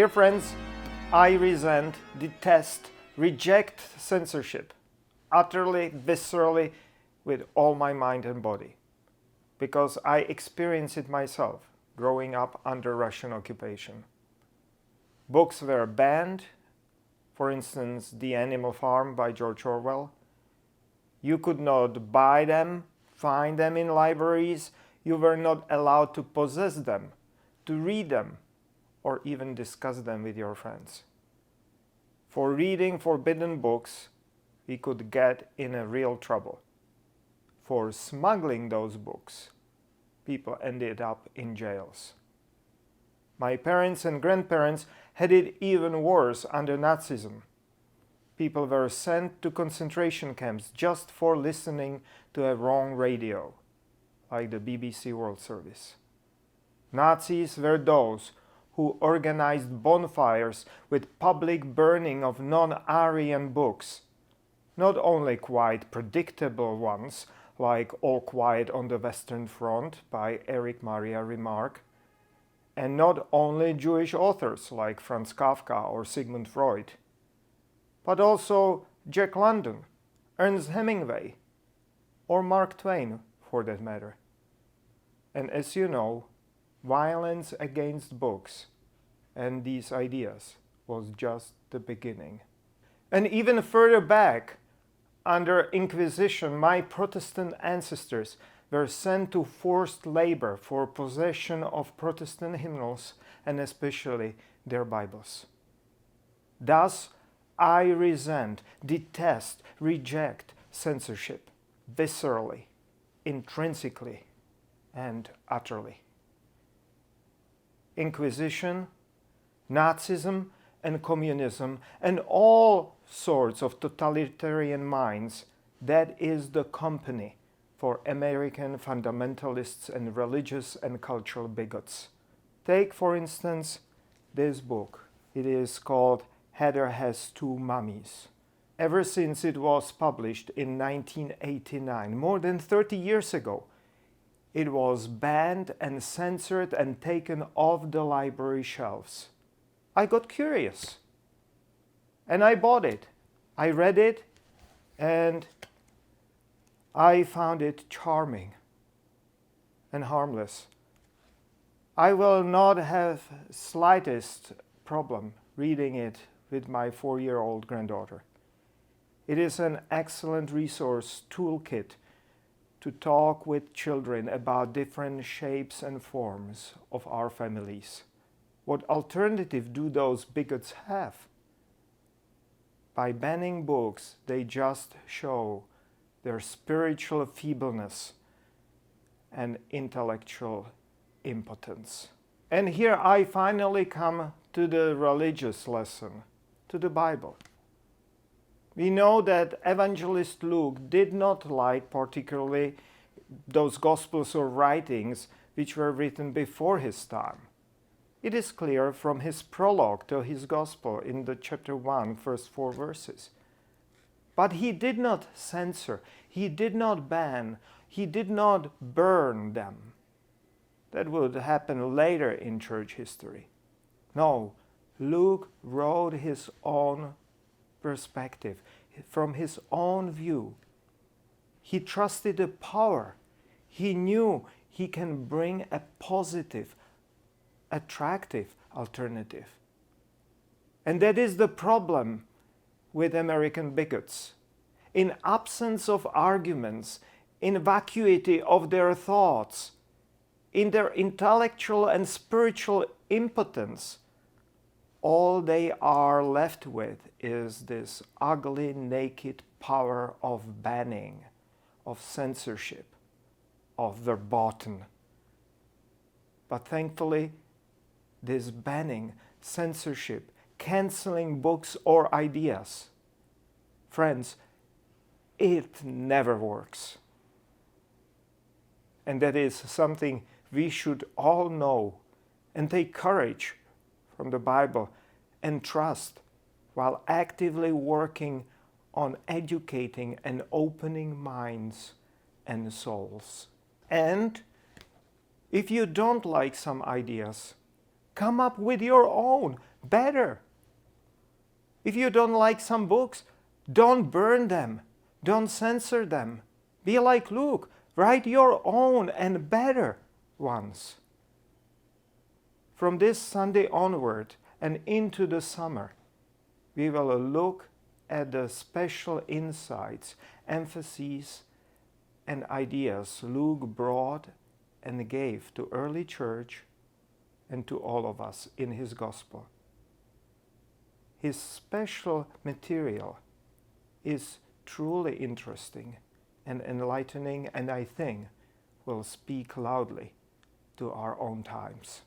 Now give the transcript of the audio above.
Dear friends, I resent, detest, reject censorship utterly, viscerally, with all my mind and body, because I experienced it myself growing up under Russian occupation. Books were banned, for instance, The Animal Farm by George Orwell. You could not buy them, find them in libraries. You were not allowed to possess them, to read them, or even discuss them with your friends. For reading forbidden books, we could get in a real trouble. For smuggling those books, people ended up in jails. My parents and grandparents had it even worse under Nazism. People were sent to concentration camps just for listening to a wrong radio, like the BBC World Service. Nazis were those who organized bonfires with public burning of non-Aryan books, not only quite predictable ones, like All Quiet on the Western Front by Erich Maria Remarque, and not only Jewish authors like Franz Kafka or Sigmund Freud, but also Jack London, Ernest Hemingway, or Mark Twain, for that matter. And as you know, violence against books and these ideas was just the beginning. And even further back, under Inquisition, my Protestant ancestors were sent to forced labor for possession of Protestant hymnals and especially their Bibles. Thus, I resent, detest, reject censorship viscerally, intrinsically, and utterly. Inquisition, Nazism, and communism, and all sorts of totalitarian minds, that is the company for American fundamentalists and religious and cultural bigots. Take, for instance, this book. It is called Heather Has Two Mommies. Ever since it was published in 1989, more than 30 years ago, it was banned and censored and taken off the library shelves. I got curious and I bought it. I read it and I found it charming and harmless. I will not have slightest problem reading it with my 4-year-old granddaughter. It is an excellent resource toolkit to talk with children about different shapes and forms of our families. What alternative do those bigots have? By banning books, they just show their spiritual feebleness and intellectual impotence. And here I finally come to the religious lesson, to the Bible. We know that evangelist Luke did not like particularly those gospels or writings which were written before his time. It is clear from his prologue to his gospel in the chapter 1, first 4 verses. But he did not censor, he did not ban, he did not burn them. That would happen later in church history. No, Luke wrote his own perspective, from his own view. He trusted the power. He knew he can bring a positive, attractive alternative. And that is the problem with American bigots. In absence of arguments, in vacuity of their thoughts, in their intellectual and spiritual impotence, all they are left with is this ugly, naked power of banning, of censorship, of verboten. But thankfully, this banning, censorship, canceling books or ideas, friends, it never works. And that is something we should all know and take courage from the Bible and trust while actively working on educating and opening minds and souls. And if you don't like some ideas, come up with your own. better. If you don't like some books, don't burn them. Don't censor them. Be like Luke. Write your own and better ones. From this Sunday onward and into the summer, we will look at the special insights, emphases, and ideas Luke brought and gave to early church and to all of us in his gospel. His special material is truly interesting and enlightening, and I think will speak loudly to our own times.